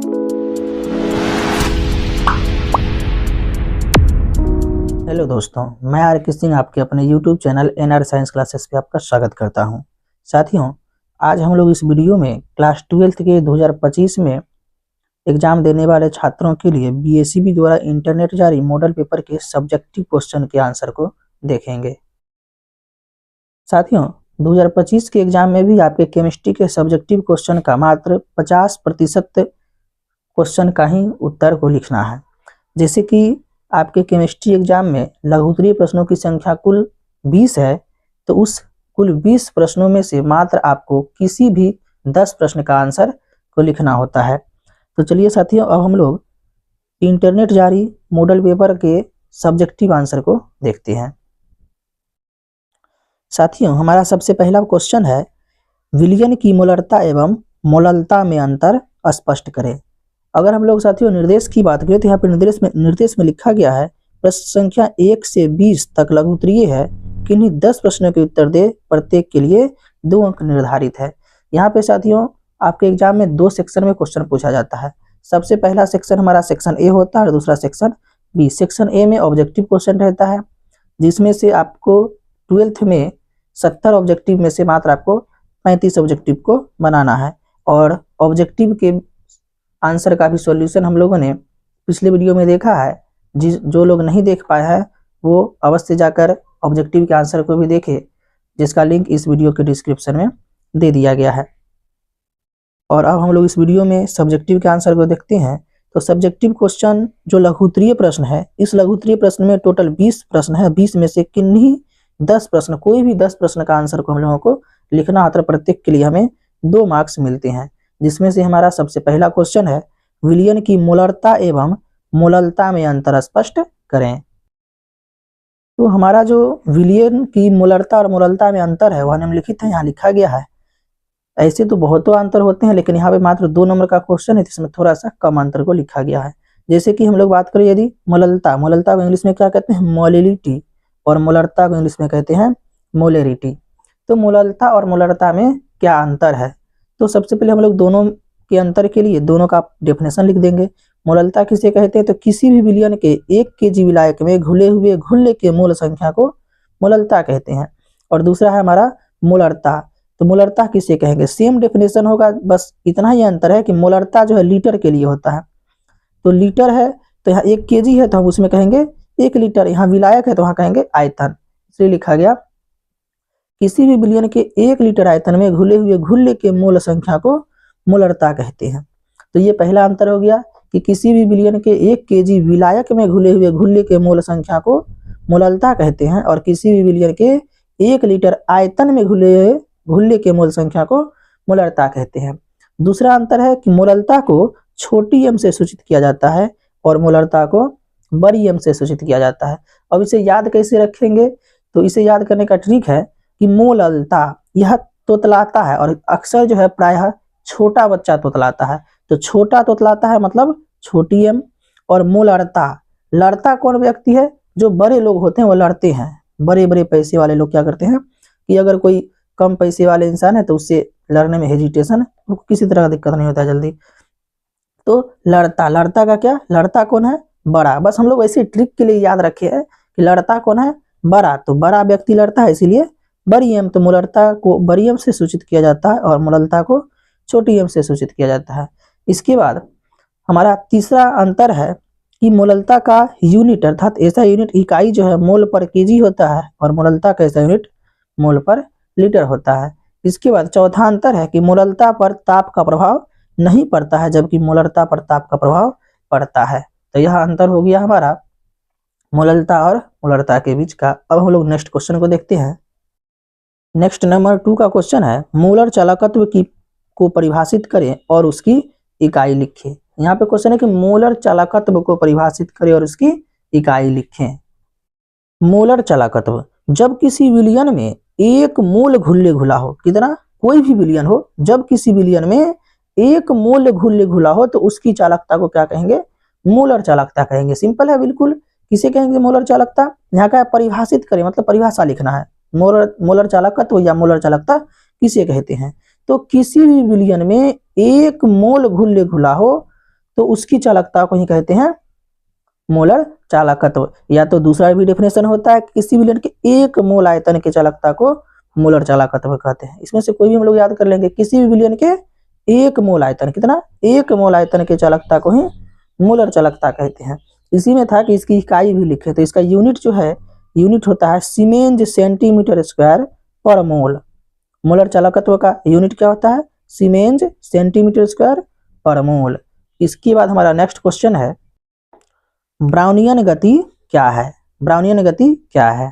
Hello दोस्तों, मैं R K. Singh आपके अपने YouTube channel NR science classes पे आपका स्वागत करता हूं। साथियों, आज हम लोग इस वीडियो में क्लास 12th के 2025 में एग्जाम देने वाले छात्रों के लिए BACB द्वारा इंटरनेट जारी मॉडल पेपर के सब्जेक्टिव क्वेश्चन के आंसर को देखेंगे। साथियों, 2025 के एग्जाम में भी आपके केमिस्ट्री के सब्जेक्टिव क्वेश्चन का मात्र 50% क्वेश्चन का ही उत्तर को लिखना है। जैसे कि आपके केमिस्ट्री एग्जाम में लघुत्तरीय प्रश्नों की संख्या कुल 20 है, तो उस कुल 20 प्रश्नों में से मात्र आपको किसी भी 10 प्रश्न का आंसर को लिखना होता है। तो चलिए साथियों, अब हम लोग इंटरनेट जारी मॉडल पेपर के सब्जेक्टिव आंसर को देखते हैं। साथियों, हमारा सबसे पहला क्वेश्चन है, विलयन की मोलरता एवं मोललता में अंतर स्पष्ट करें। अगर हम लोग साथियों निर्देश की बात करें तो यहाँ पे निर्देश में लिखा गया है, प्रश्न संख्या 1 से 20 तक लघुत्तरीय है, किन्हीं 10 प्रश्नों के उत्तर दे, प्रत्येक के लिए 2 अंक निर्धारित है। यहाँ पे साथियों आपके एग्जाम में 2 सेक्शन में क्वेश्चन पूछा जाता है। सबसे पहला सेक्शन हमारा सेक्शन ए होता है और दूसरा सेक्शन बी। सेक्शन ए में ऑब्जेक्टिव क्वेश्चन रहता है, जिसमें से आपको 12th में 70 ऑब्जेक्टिव में से मात्र आपको 35 ऑब्जेक्टिव को बनाना है। और ऑब्जेक्टिव के आंसर का भी सॉल्यूशन हम लोगों ने पिछले वीडियो में देखा है। जो लोग नहीं देख पाए हैं वो अवश्य जाकर ऑब्जेक्टिव के आंसर को भी देखें, जिसका लिंक इस वीडियो के डिस्क्रिप्शन में दे दिया गया है। और अब हम लोग इस वीडियो में सब्जेक्टिव के आंसर को देखते हैं। तो सब्जेक्टिव क्वेश्चन जो लघुत्तरीय प्रश्न है, इस लघुत्तरीय प्रश्न में टोटल 20 प्रश्न है। 20 में से किन्हीं 10 प्रश्न, कोई भी 10 प्रश्न का आंसर को हम लोगों को लिखना होता है। प्रत्येक के लिए हमें 2 मार्क्स मिलते हैं, जिसमें से हमारा सबसे पहला क्वेश्चन है, विलयन की मोलरता एवं मोललता में अंतर स्पष्ट करें। तो हमारा जो विलयन की मोलरता और मोललता में अंतर है वह निम्नलिखित है, यहाँ लिखा गया है। ऐसे तो बहुतों अंतर होते हैं, लेकिन यहाँ पे मात्र 2 नंबर का क्वेश्चन है, इसमें थोड़ा सा कम अंतर को लिखा गया है। जैसे कि हम लोग बात करें यदि मोललता को इंग्लिश में क्या कहते हैं, मोलिलिटी, और मोलरता को इंग्लिश में कहते हैं मोलेरिटी। तो मोललता और मोलरता में क्या अंतर है, तो सबसे पहले हम लोग दोनों के अंतर के लिए दोनों का डेफिनेशन लिख देंगे। मोललता किसे कहते हैं, तो किसी भी विलयन के 1 kg विलायक में घुले हुए घुल्ले के मोल संख्या को मोललता कहते हैं। और दूसरा है हमारा मोलरता। तो मोलरता किसे कहेंगे, सेम डेफिनेशन होगा, बस इतना ही अंतर है कि मोलरता जो है लीटर के लिए होता है। तो लीटर है तो यहाँ 1 kg है तो हम उसमें कहेंगे 1 लीटर, यहाँ विलायक है तो वहाँ कहेंगे आयतन, इसलिए लिखा गया किसी भी विलयन के 1 लीटर आयतन में घुले हुए घुल्ले के मोल संख्या को मोलरता कहते हैं। तो ये पहला अंतर हो गया कि किसी भी विलयन के 1 kg विलायक में घुले हुए घुल्ले के मोल संख्या को मोललता कहते हैं, और किसी भी विलयन के 1 लीटर आयतन में घुले हुए घुल्ले के मोल संख्या को मोलरता कहते हैं। दूसरा अंतर है कि मोललता को छोटी एम से सूचित किया जाता है और मोलरता को बड़ी एम से सूचित किया जाता है। अब इसे याद कैसे रखेंगे, तो इसे याद करने का ट्रिक है कि मोललता यह तोतलाता है, और अक्सर जो है प्रायः छोटा बच्चा तोतलाता है, तो छोटा तोतलाता है मतलब छोटी एम। और मोलरता, लड़ता कौन व्यक्ति है, जो बड़े लोग होते हैं वो लड़ते हैं। बड़े बड़े पैसे वाले लोग क्या करते हैं कि अगर कोई कम पैसे वाले इंसान है तो उससे लड़ने में हेजिटेशन, किसी तरह का दिक्कत नहीं होता है जल्दी। तो लड़ता का क्या, लड़ता कौन है, बड़ा। बस हम लोग ऐसे ट्रिक के लिए याद रखे हैं कि लड़ता कौन है, बड़ा। तो बड़ा व्यक्ति लड़ता है, इसीलिए बड़ी एम। तो मोलरता को बड़ी एम से सूचित किया जाता है और मोललता को छोटी एम से सूचित किया जाता है। इसके बाद हमारा तीसरा अंतर है कि मोललता का यूनिट अर्थात ऐसा यूनिट इकाई जो है मोल पर केजी होता है, और मोललता का ऐसा यूनिट मोल पर लीटर होता है। इसके बाद चौथा अंतर है कि मोललता पर ताप का प्रभाव नहीं पड़ता है, जबकि मोलरता पर ताप का प्रभाव पड़ता है। तो यह अंतर हो गया हमारा मोललता और मोलरता के बीच का। अब हम लोग नेक्स्ट क्वेश्चन को देखते हैं। नेक्स्ट नंबर 2 का क्वेश्चन है, मोलर चालकत्व को परिभाषित करें और उसकी इकाई लिखें। यहाँ पे क्वेश्चन है कि मोलर चालकत्व को परिभाषित करें और उसकी इकाई लिखें। मोलर चालकत्व, जब किसी विलयन में 1 मोल घुल्ले घुला हो, कितना, कोई भी विलयन हो, जब किसी विलयन में 1 मोल घुल्ले घुला हो तो उसकी चालकता को क्या कहेंगे, मोलर चालकता कहेंगे। सिंपल है बिल्कुल। किसे कहेंगे मोलर चालकता, यहाँ का परिभाषित करें मतलब परिभाषा लिखना है। मोलर चालकत्व या मोलर चालकता किसे कहते हैं, तो किसी भी विलयन में 1 मोल घुल्ले घुला हो तो उसकी चालकता को ही कहते हैं मोलर चालकत्व। या तो दूसरा भी डेफिनेशन होता है, किसी विलयन के 1 मोल आयतन की चालकता को मोलर चालकत्व कहते हैं। इसमें से कोई भी हम लोग याद कर लेंगे, किसी भी विलयन के 1 मोल आयतन, कितना, 1 मोल आयतन की चालकता को ही मोलर चालकता कहते हैं। इसी में था कि इसकी इकाई भी लिखे, तो इसका यूनिट जो है, यूनिट होता है सीमेंस सेंटीमीटर स्क्वायर पर मोल। मोलर चालकत्व का यूनिट क्या होता है, सीमेंस सेंटीमीटर स्क्वायर पर मोल। इसके बाद हमारा नेक्स्ट क्वेश्चन है, ब्राउनियन गति क्या है। ब्राउनियन गति क्या है।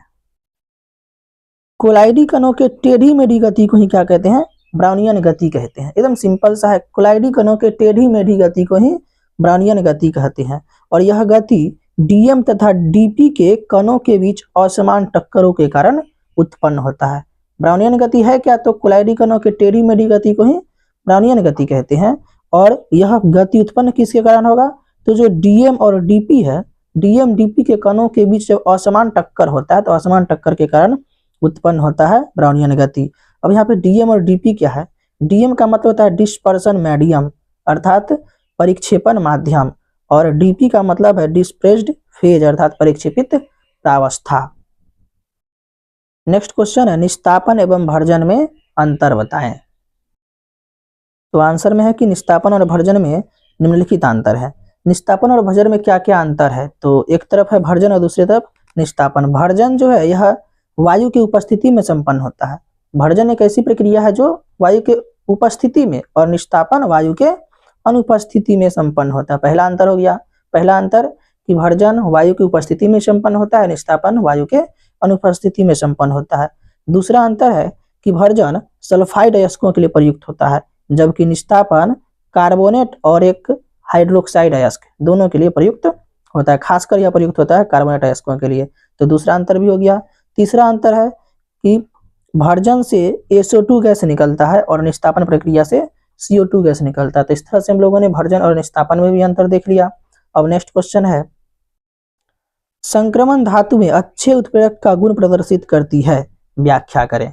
कोलाइडी कणों के टेढ़ी मेढ़ी गति को ही क्या कहते हैं, ब्राउनियन गति कहते हैं। एकदम सिंपल सा है, कोलाइडी कणों के टेढ़ी मेढ़ी गति को ही ब्राउनियन गति कहते हैं। और यह गति डीएम तथा डीपी के कणों के बीच असमान टक्करों के कारण उत्पन्न होता है। ब्राउनियन गति है क्या, तो कोलाइडी कणों के टेढ़ी मेढ़ी गति को ही ब्राउनियन गति कहते हैं। और यह गति उत्पन्न किसके कारण होगा, तो जो डीएम और डीपी है, डीएम डीपी के कणों के बीच जब असमान टक्कर होता है, तो असमान टक्कर के कारण उत्पन्न होता है ब्राउनियन गति। अब यहाँ पे डीएम और डीपी क्या है, डीएम का मतलब होता है डिस्पर्सन मीडियम, अर्थात परिक्षेपण माध्यम, और डीपी का मतलब है डिस्प्रेस्ड फेज, अर्थात परिक्षेपित प्रावस्था। नेक्स्ट क्वेश्चन है, निस्तापन एवं भर्जन में अंतर बताएं। तो आंसर में है कि निस्तापन और भर्जन में निम्नलिखित अंतर है। निस्तापन और भर्जन में क्या क्या अंतर है, तो एक तरफ है भर्जन और दूसरी तरफ निस्तापन। भर्जन जो है यह वायु की उपस्थिति में संपन्न होता है। भर्जन एक ऐसी प्रक्रिया है जो वायु के उपस्थिति में, और निस्तापन वायु के अनुपस्थिति में संपन्न होता है। पहला अंतर हो गया, पहला अंतर कि भर्जन वायु की उपस्थिति में संपन्न होता है, निस्तापन वायु के अनुपस्थिति में संपन्न होता है। दूसरा अंतर है कि भर्जन सल्फाइड अयस्कों के लिए प्रयुक्त होता है, जबकि निस्तापन कार्बोनेट और एक हाइड्रोक्साइड अयस्क दोनों के लिए प्रयुक्त होता है। खासकर यह प्रयुक्त होता है कार्बोनेट अयस्कों के लिए। तो दूसरा अंतर भी हो गया। तीसरा अंतर है कि भर्जन से SO2 गैस निकलता है और निस्तापन प्रक्रिया से CO2 गैस निकलता है। तो इस तरह से हम लोगों ने भर्जन और निस्तापन में भी अंतर देख लिया। अब नेक्स्ट क्वेश्चन है, संक्रमण धातु में अच्छे उत्प्रेरक का गुण प्रदर्शित करती है, व्याख्या करें।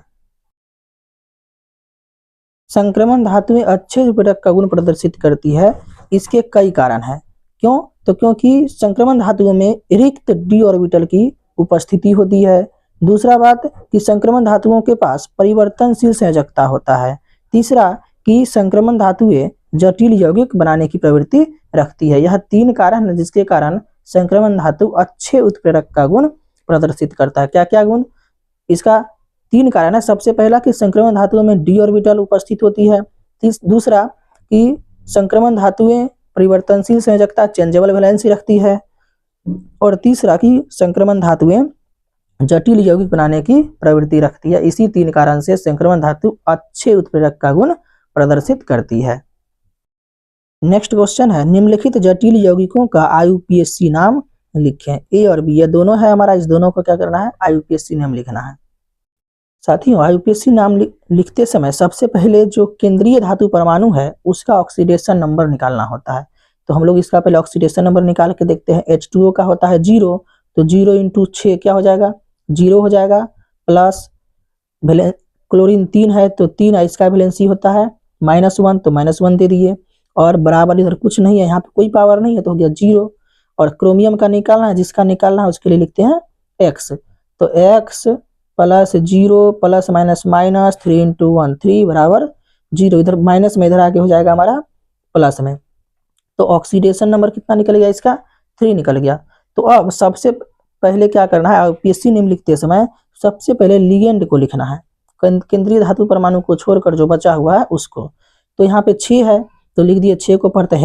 संक्रमण धातु में अच्छे उत्प्रेरक का गुण प्रदर्शित करती है, इसके कई कारण हैं। क्यों, तो क्योंकि संक्रमण धातुओं में रिक्त d ऑर्बिटल की उपस्थिति होती है। दूसरा बात कि संक्रमण धातुओं के पास परिवर्तनशील संयोजकता होता है। तीसरा कि संक्रमण धातुएं जटिल यौगिक बनाने की प्रवृत्ति रखती है। यह 3 कारण है जिसके कारण संक्रमण धातु अच्छे उत्प्रेरक का गुण प्रदर्शित करता है। क्या क्या गुण, इसका 3 कारण है। सबसे पहला कि संक्रमण धातुओं में d ऑर्बिटल उपस्थित होती है। दूसरा कि संक्रमण धातुएं परिवर्तनशील संयोजकता चेंजेबल वैलेंसी रखती है। और तीसरा कि संक्रमण धातुएं जटिल यौगिक बनाने की प्रवृत्ति रखती है। इसी 3 कारण से संक्रमण धातु अच्छे उत्प्रेरक का गुण प्रदर्शित करती है। नेक्स्ट क्वेश्चन है, निम्नलिखित जटिल यौगिकों का IUPAC नाम लिखें। ए और बी ये दोनों है हमारा, इस दोनों को क्या करना है, IUPAC नाम लिखना है। साथियों, IUPAC नाम लिखते समय सबसे पहले जो केंद्रीय धातु परमाणु है उसका ऑक्सीडेशन नंबर निकालना होता है। तो हम लोग इसका पहले ऑक्सीडेशन नंबर निकाल के देखते हैं। H2O का होता है 0, तो 0 × 6 क्या हो जाएगा, 0 हो जाएगा। प्लस क्लोरीन 3 है तो 3 इसका वैलेंसी होता है -1, तो -1 दे दिए। और बराबर इधर कुछ नहीं है, यहाँ पे कोई पावर नहीं है, तो हो गया 0। और क्रोमियम का निकालना है, जिसका निकालना है उसके लिए लिखते हैं x। तो x + 0 + -, 3 × 1 3 बराबर 0। इधर माइनस में इधर आके हो जाएगा हमारा प्लस में। तो ऑक्सीडेशन नंबर कितना निकल गया, इसका 3 निकल गया। तो अब सबसे पहले क्या करना है, IUPAC नेम लिखते समय सबसे पहले लिगेंड को लिखना है, केंद्रीय धातु परमाणु को छोड़कर जो बचा हुआ है उसको। तो यहाँ पे 6 है तो लिख दिए 6 को पढ़ते हैं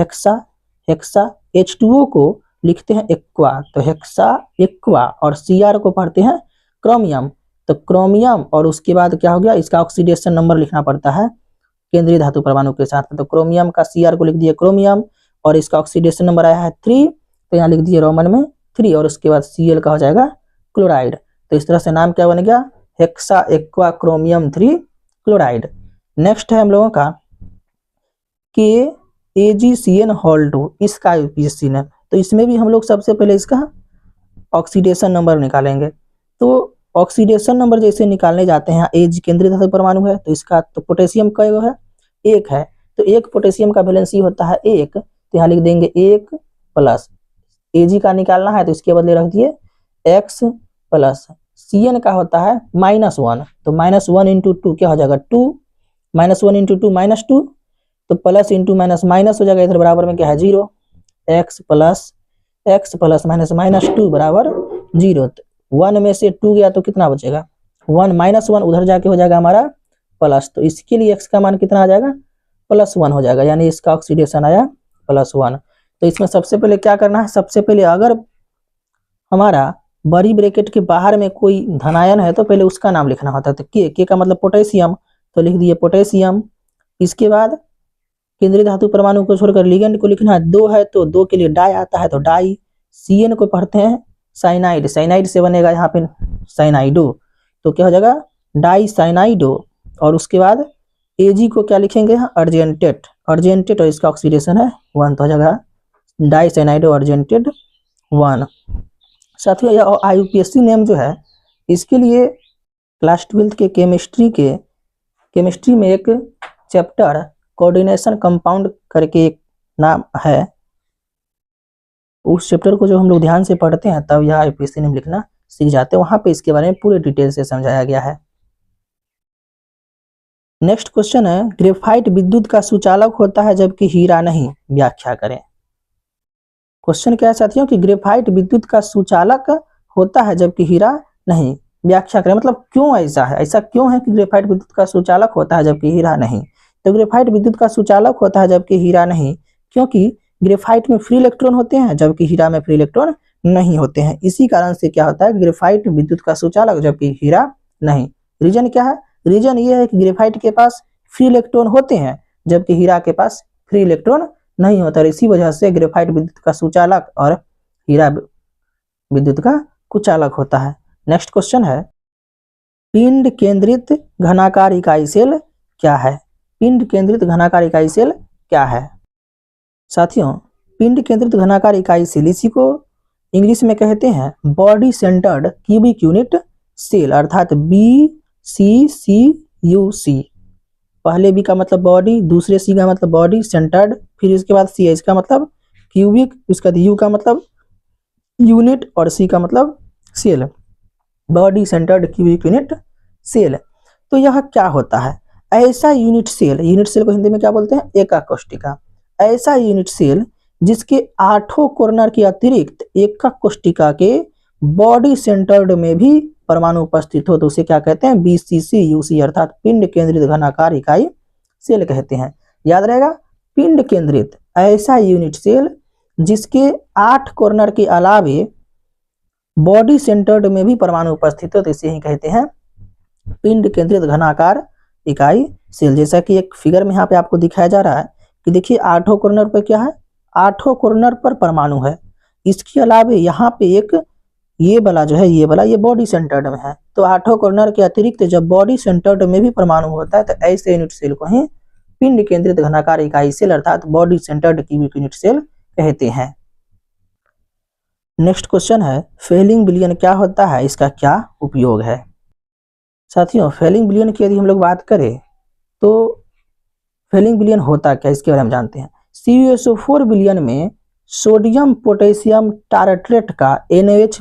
हेक्सा। H2O को लिखते हैं एक्वा, तो हेक्सा एक्वा। और Cr को पढ़ते हैं क्रोमियम, तो क्रोमियम। और उसके बाद क्या हो गया, इसका ऑक्सीडेशन नंबर लिखना पड़ता है केंद्रीय धातु परमाणु के साथ। तो क्रोमियम का Cr को लिख दिए क्रोमियम, और इसका ऑक्सीडेशन नंबर आया है 3, तो यहाँ लिख दिए रोमन में 3। और उसके बाद Cl का हो जाएगा क्लोराइड। तो इस तरह से नाम क्या बन गया, hexa aqua chromium 3 chloride. Next है हम लोगों का KAgCN हॉल 2, इसका IUPAC नेम। तो इसमें भी हम लोग सबसे पहले इसका ऑक्सीडेशन नंबर निकालेंगे। तो ऑक्सीडेशन नंबर जैसे निकालने जाते हैं, एज केंद्रीय धातु परमाणु है तो इसका तो पोटेशियम का है 1 है, तो 1 पोटेशियम का वैलेंसी होता है 1। तो यहाँ लिख देंगे 1 प्लस Ag का निकालना है तो इसके बदले रख दिए x प्लस Cn का होता है -1, तो -1 इंटू 2 क्या हो जाएगा 2, -1 इंटू 2 -2, तो प्लस इंटू माइनस माइनस हो जाएगा, इधर बराबर में क्या है 0, x प्लस माइनस 2 बराबर 0। 1 में से 2 गया तो कितना बचेगा 1, -1 उधर जाके हो जाएगा हमारा प्लस, तो इसके लिए x का मान कितना आ जाएगा +1 हो जाएगा, यानी इसका ऑक्सीडेशन आया +1। तो इसमें सबसे पहले क्या करना है, सबसे पहले अगर हमारा बड़ी ब्रैकेट के बाहर में कोई धनायन है तो पहले उसका नाम लिखना होता है, तो के का मतलब पोटेशियम, तो लिख दिए पोटेशियम। इसके बाद केंद्रीय धातु परमाणु को छोड़कर लिगेंड को लिखना है, 2 है तो 2 के लिए डाई आता है तो डाई। Cn को पढ़ते हैं साइनाइड, साइनाइड से बनेगा यहाँ पे साइनाइडो, तो क्या हो जाएगा डाई साइनाइडो। और उसके बाद Ag को क्या लिखेंगे यहाँ अर्जेंटेट, अर्जेंटेट और इसका ऑक्सीडेशन है 1, तो हो जाएगा डाई साइनाइडो अर्जेंटेट 1। साथियों यह IUPAC नेम जो है इसके लिए क्लास 12 के केमिस्ट्री में एक चैप्टर कोऑर्डिनेशन कंपाउंड करके एक नाम है, उस चैप्टर को जो हम लोग ध्यान से पढ़ते हैं तब यह IUPAC नेम लिखना सीख जाते हैं, वहां पे इसके बारे में पूरे डिटेल से समझाया गया है। नेक्स्ट क्वेश्चन है ग्रेफाइट विद्युत का सुचालक होता है जबकि हीरा नहीं, व्याख्या करें। क्वेश्चन क्या है साथियों कि ग्रेफाइट विद्युत का सुचालक होता है जबकि हीरा नहीं, व्याख्या करें, मतलब क्यों ऐसा है, ऐसा क्यों है कि ग्रेफाइट विद्युत का सुचालक होता है जबकि हीरा नहीं। तो ग्रेफाइट विद्युत का सुचालक होता है जबकि हीरा नहीं, क्योंकि ग्रेफाइट में फ्री इलेक्ट्रॉन होते हैं जबकि हीरा में फ्री इलेक्ट्रॉन नहीं होते हैं, इसी कारण से क्या होता है ग्रेफाइट विद्युत का सुचालक जबकि हीरा नहीं। रीजन क्या है, रीजन ये है कि ग्रेफाइट के पास फ्री इलेक्ट्रॉन होते हैं जबकि हीरा के पास फ्री इलेक्ट्रॉन नहीं होता, इसी वजह से ग्रेफाइट विद्युत का सुचालक और हीरा विद्युत का कुचालक होता है। नेक्स्ट क्वेश्चन है पिंड केंद्रित घनाकार इकाई सेल क्या है, पिंड केंद्रित घनाकार इकाई सेल क्या है। साथियों पिंड केंद्रित घनाकार इकाई सेल, इसी को इंग्लिश में कहते हैं body centered cubic unit cell, अर्थात BCCUC। पहले B का मतलब बॉडी, दूसरे C का मतलब बॉडी सेंटर्ड, फिर इसके बाद C है, इसका मतलब क्यूबिक, उसका U का मतलब यूनिट और C का मतलब cell, body centered cubic unit cell. तो यह क्या होता है, ऐसा यूनिट सेल को हिंदी में क्या बोलते हैं एकाकोष्ठिका, ऐसा यूनिट सेल जिसके 8 कॉर्नर के अतिरिक्त एकाकोष्ठिका के बॉडी सेंटर्ड में भी परमाणु उपस्थित हो तो उसे क्या कहते हैं BCCUC, अर्थात पिंड केंद्रित घनाकार इकाई सेल कहते हैं। याद रहेगा पिंड केंद्रित ऐसा यूनिट सेल जिसके 8 कॉर्नर के अलावे बॉडी सेंटर्ड में भी परमाणु उपस्थित हो तो इसे ही कहते हैं पिंड केंद्रित घनाकार इकाई सेल। जैसा कि एक फिगर में यहाँ पे आपको दिखाया जा रहा है कि देखिए 8 कॉर्नर पर क्या है, 8 कॉर्नर पर परमाणु है, इसके अलावे यहाँ पे एक ये वाला जो है ये बॉडी सेंटर्ड में है, तो 8 कॉर्नर के अतिरिक्त जब बॉडी सेंटर्ड में भी परमाणु होता है तो ऐसे यूनिट सेल को ही पिंड केंद्रित घनाकार इकाई सेल अर्थात body centered cubic unit cell कहते हैं। नेक्स्ट क्वेश्चन है फेलिंग विलयन क्या होता है, इसका क्या उपयोग है। साथियों फेलिंग विलयन की यदि हम लोग बात करें तो फेलिंग विलयन होता क्या, इसके बारे में जानते हैं। CuSO4 विलयन में सोडियम पोटेशियम टारट्रेट का NaOH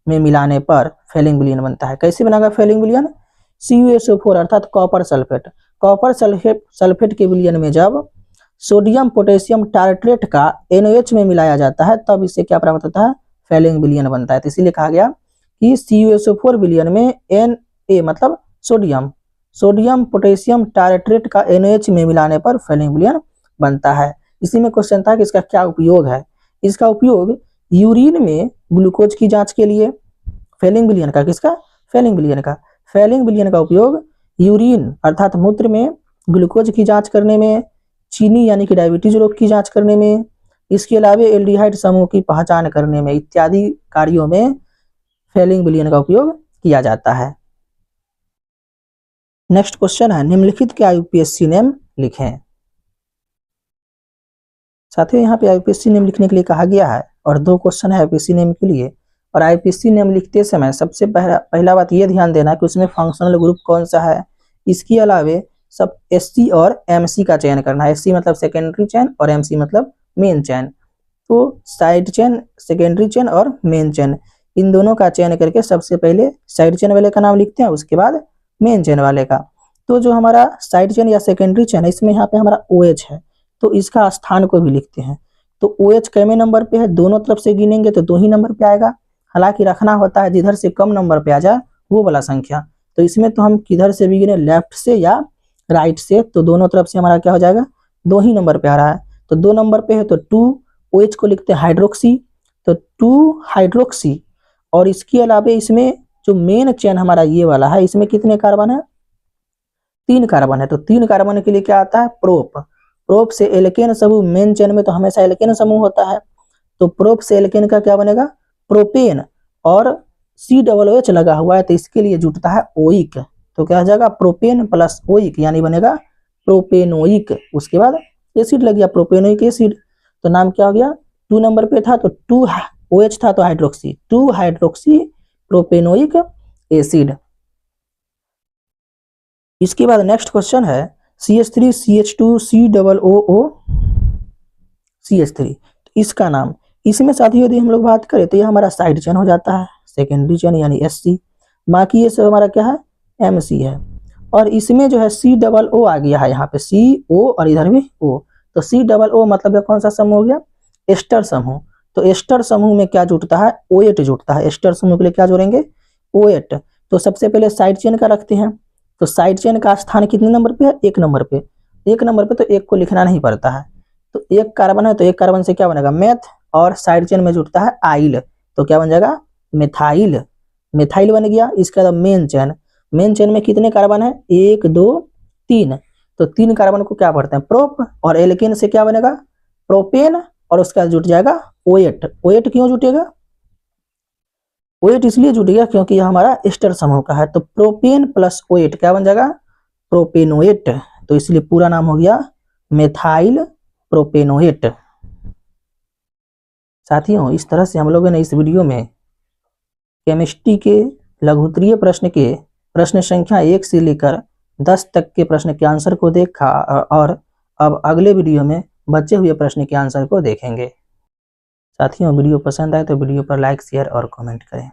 में मिलाने पर फेलिंग विलयन बनता है। कैसे बनेगा फेलिंग विलयन, CuSO4 अर्थात कॉपर सल्फेट के विलयन में जब सोडियम पोटेशियम टारट्रेट का NaOH में मिलाया जाता है तब इससे क्या प्राप्त होता है फेलिंग विलयन बनता है। तो इसीलिए कहा गया कि CuSO4 विलयन में Na मतलब सोडियम पोटेशियम टारट्रेट का NaOH में मिलाने पर फेलिंग विलयन बनता है। इसी में क्वेश्चन था कि इसका क्या उपयोग है, इसका उपयोग यूरिन में ग्लूकोज की जांच के लिए, फेलिंग विलयन का किसका फेलिंग विलयन का उपयोग यूरिन अर्थात मूत्र में ग्लूकोज की जांच करने में, चीनी यानी कि डायबिटीज रोग की जांच करने में, इसके अलावा एल्डिहाइड समूह की पहचान करने में इत्यादि कार्यों में फेलिंग विलयन का उपयोग किया जाता है। नेक्स्ट क्वेश्चन है निम्नलिखित के IUPAC नेम लिखें। साथियों यहाँ पे IUPAC नेम लिखने के लिए कहा गया है और 2 क्वेश्चन है IUPAC नेम के लिए। और IUPAC नेम लिखते समय सबसे पहला बात ये ध्यान देना कि उसमें फंक्शनल ग्रुप कौन सा है, इसके अलावे सब SC और MC का चयन करना है। SC मतलब सेकेंडरी चेन और MC मतलब मेन चेन। तो साइड चेन, सेकेंडरी चेन और मेन चेन, इन दोनों का चयन करके सबसे पहले साइड चेन वाले का नाम लिखते हैं, उसके बाद मेन चेन वाले का। तो जो हमारा साइड चेन या सेकेंडरी चेन है, इसमें यहाँ पे हमारा OH है, तो इसका स्थान को भी लिखते हैं। तो OH कितने नंबर पे है, दोनों तरफ से गिनेंगे तो 2 ही नंबर पे आएगा। हालांकि रखना होता है जिधर से कम नंबर पे आ जाए वो वाला संख्या। तो इसमें तो हम किधर से भी गिने, लेफ्ट से या राइट से, तो दोनों तरफ से हमारा क्या हो जाएगा, 2 ही नंबर पे आ रहा है। तो 2 नंबर पे है तो 2OH को लिखते हैं हाइड्रोक्सी, तो 2 हाइड्रोक्सी। और इसके अलावा इसमें जो मेन चेन हमारा ये वाला है, इसमें कितने कार्बन है, 3 कार्बन है। तो 3 कार्बन के लिए क्या आता है, प्रोप। प्रोप से एल्केन समूह, मेन चेन में तो हमेशा एल्केन समूह होता है, तो प्रोप से एल्केन का क्या बनेगा, प्रोपेन। और COOH लगा हुआ है तो इसके लिए जुटता है ओइक, तो क्या हो जाएगा, प्रोपेन प्लस ओइक यानी बनेगा प्रोपेनोइक। उसके बाद एसिड लग गया, प्रोपेनोइक एसिड। तो नाम क्या हो गया, 2 नंबर पे था तो 2OH था तो हाइड्रोक्सी, 2 हाइड्रोक्सी प्रोपेनोइक एसिड। इसके बाद नेक्स्ट क्वेश्चन है CH3 CH2 COOO CH3, इसका नाम। इसमें साथियों यदि हम लोग बात करें तो ये हमारा साइड चेन हो जाता है, सेकेंडरी चेन यानी SC। बाकी ये सब हमारा क्या है, MC है। और इसमें जो है COO आ गया है, यहाँ पे CO और इधर भी O, तो COO मतलब कौन सा समूह हो गया, एस्टर समूह। तो एस्टर समूह में क्या जुटता है, OH जुटता है। एस्टर समूह के लिए क्या जोड़ेंगे, OH। तो सबसे पहले साइड चेन का रखते हैं, तो साइड चेन का स्थान कितने नंबर पे है, 1 नंबर पे। 1 नंबर पे तो 1 को लिखना नहीं पड़ता है, तो 1 कार्बन है तो 1 कार्बन से क्या बनेगा, मेथ। और साइड चेन में जुटता है आइल, तो क्या बन जाएगा, मिथाइल। मिथाइल बन गया। इसके बाद मेन चेन, मेन चेन में कितने कार्बन है, 1 2 3, तो 3 कार्बन को क्या पढ़ते हैं, प्रोप। और एल्केन से क्या बनेगा, प्रोपेन। और उसके बाद जुट जाएगा OH। OH क्यों जुटेगा, OH इसलिए जुट गया क्योंकि यह हमारा एस्टर समूह का है। तो प्रोपेन प्लस OH क्या बन जाएगा, प्रोपेनोएट। तो इसलिए पूरा नाम हो गया मेथाइल प्रोपेनोएट। साथियों इस तरह से हम लोगों ने इस वीडियो में केमिस्ट्री के लघुत्तरीय प्रश्न के प्रश्न संख्या 1 से लेकर 10 तक के प्रश्न के आंसर को देखा, और अब अगले वीडियो में बचे हुए प्रश्न के आंसर को देखेंगे। साथियों वीडियो पसंद आए तो वीडियो पर लाइक, शेयर और कमेंट करें।